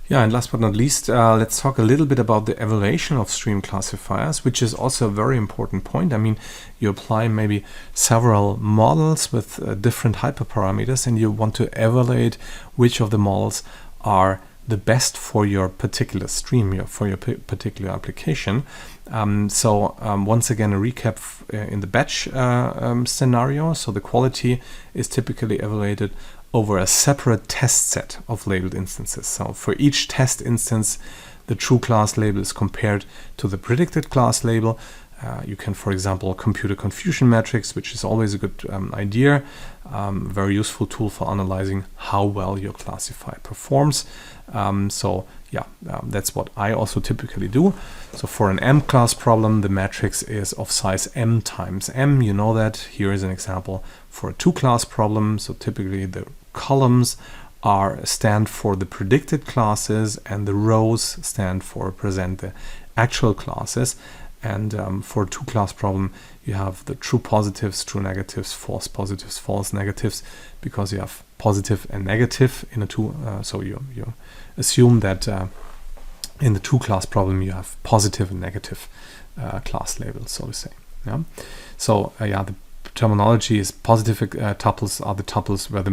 Yeah, and last but not least, let's talk a little bit about the evaluation of stream classifiers, which is also a very important point. I mean, you apply maybe several models with different hyperparameters, and you want to evaluate which of the models are the best for your particular stream, for your particular application. Once again, a recap in the batch scenario. So the quality is typically evaluated over a separate test set of labeled instances. So for each test instance, the true class label is compared to the predicted class label. You can, for example, compute a confusion matrix, which is always a good idea. Very useful tool for analyzing how well your classifier performs. That's what I also typically do. So for an M class problem, the matrix is of size M times M. You know that. Here is an example for a 2 class problem. So typically the columns stand for the predicted classes and the rows represent the actual classes. And for a 2 class problem, you have the true positives, true negatives, false positives, false negatives, because you have positive and negative in a 2. So you assume that in the 2 class problem you have positive and negative class labels, so to say. Yeah. So the terminology is positive tuples are the tuples where the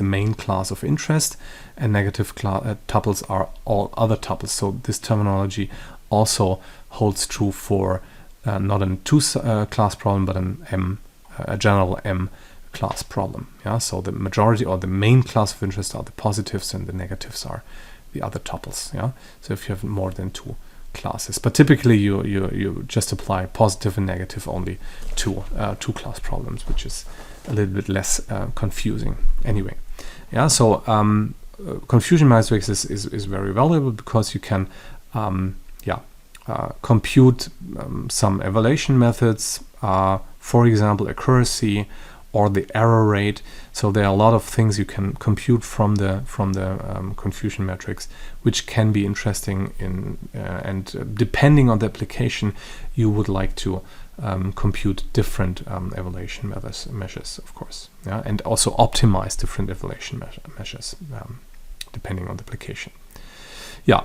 main class of interest, and negative tuples are all other tuples. So this terminology also holds true for not a 2 class problem, but a general M class problem. Yeah, so the majority or the main class of interest are the positives, and the negatives are the other tuples. Yeah, so if you have more than 2 classes, but typically you just apply positive and negative only to 2 class problems, which is a little bit less confusing. Anyway, yeah. So confusion matrix is very valuable because you can compute some evaluation methods, for example, accuracy or the error rate. So there are a lot of things you can compute from the confusion matrix, which can be interesting and depending on the application, you would like to compute different evaluation measures, of course, yeah, and also optimize different evaluation measures depending on the application. Yeah,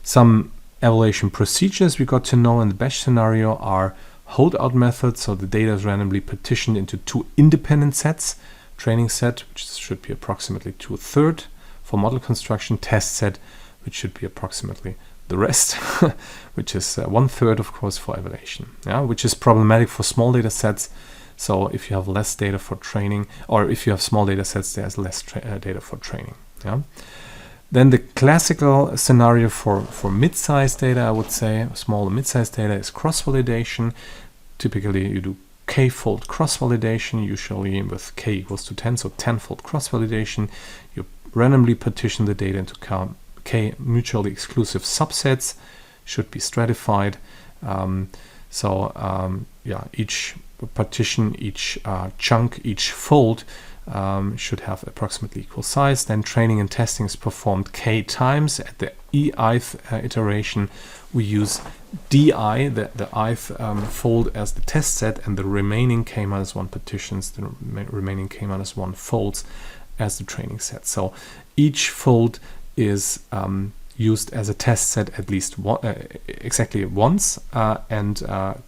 some evaluation procedures we got to know in the batch scenario are holdout method. So the data is randomly partitioned into 2 independent sets. Training set, which should be approximately 2/3 for model construction. Test set, which should be approximately the rest, which is 1/3, of course, for evaluation. Yeah, which is problematic for small data sets. So if you have less data for training, or if you have small data sets, there's less data for training. Yeah. Then the classical scenario for mid-sized data, I would say, small and mid-sized data, is cross-validation. Typically, you do k-fold cross-validation, usually with k equals to 10, so 10-fold cross-validation. You randomly partition the data into k mutually exclusive subsets, should be stratified. Each partition, each chunk, each fold should have approximately equal size. Then training and testing is performed k times. At the ith iteration, we use di, the ith fold, as the test set, and the remaining k-1 partitions, the remaining k-1 folds, as the training set. So each fold is used as a test set at least exactly once, and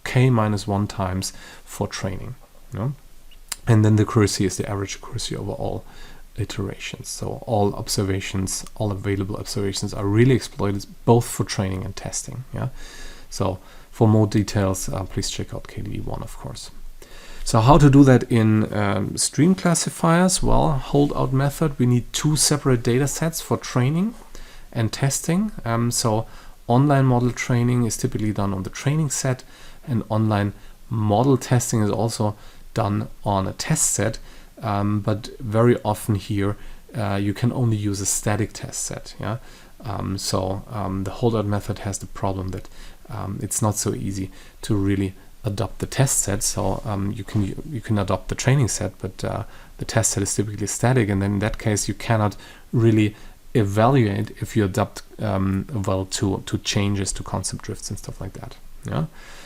k-1 times for training. You know? And then the accuracy is the average accuracy over all iterations. So all observations, all available observations are really exploited both for training and testing. Yeah. So for more details, please check out KDE1, of course. So how to do that in stream classifiers? Well, holdout method, we need 2 separate data sets for training and testing. So online model training is typically done on the training set, and online model testing is also done on a test set, but very often here you can only use a static test set. Yeah, the holdout method has the problem that it's not so easy to really adopt the test set. So you can adopt the training set, but the test set is typically static, and then in that case you cannot really evaluate if you adapt well to changes, to concept drifts and stuff like that. Yeah.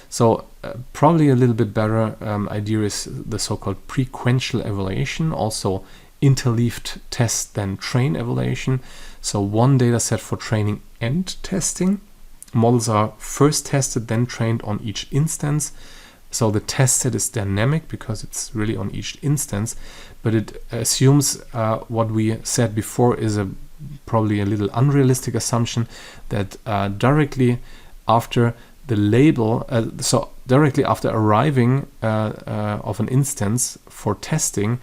So probably a little bit better idea is the so-called prequential evaluation, also interleaved test then train evaluation. So one data set for training and testing. Models are first tested, then trained on each instance. So the test set is dynamic because it's really on each instance, but it assumes what we said before is probably a little unrealistic assumption that directly after the label, so directly after arriving of an instance for testing,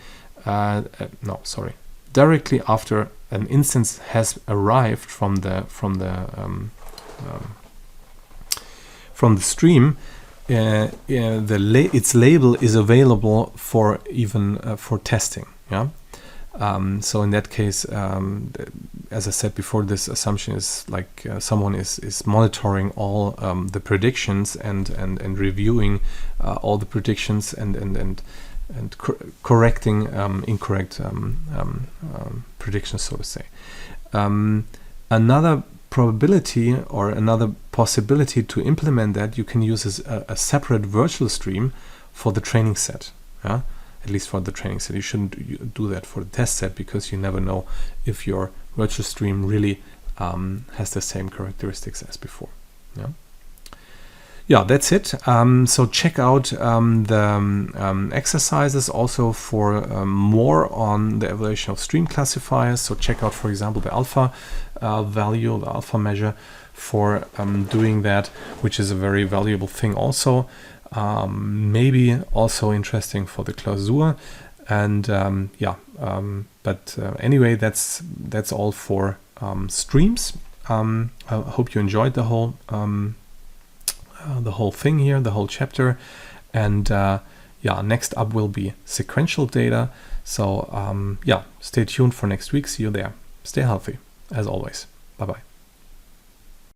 directly after an instance has arrived from the stream, its label is available for even for testing. Yeah. So in that case, as I said before, this assumption is like someone is monitoring all the predictions and reviewing all the predictions and correcting incorrect predictions, so to say. Another probability or another possibility to implement that you can use a separate virtual stream for the training set. Yeah? At least for the training set. You shouldn't do that for the test set because you never know if your virtual stream really has the same characteristics as before. Yeah. Yeah, that's it. So check out the exercises also for more on the evaluation of stream classifiers. So check out, for example, the alpha value, the alpha measure for doing that, which is a very valuable thing also. Maybe also interesting for the Klausur. And but anyway, that's all for streams. I hope you enjoyed the whole thing here, the whole chapter, and next up will be sequential data. So stay tuned for next week. See you there. Stay healthy as always. Bye bye.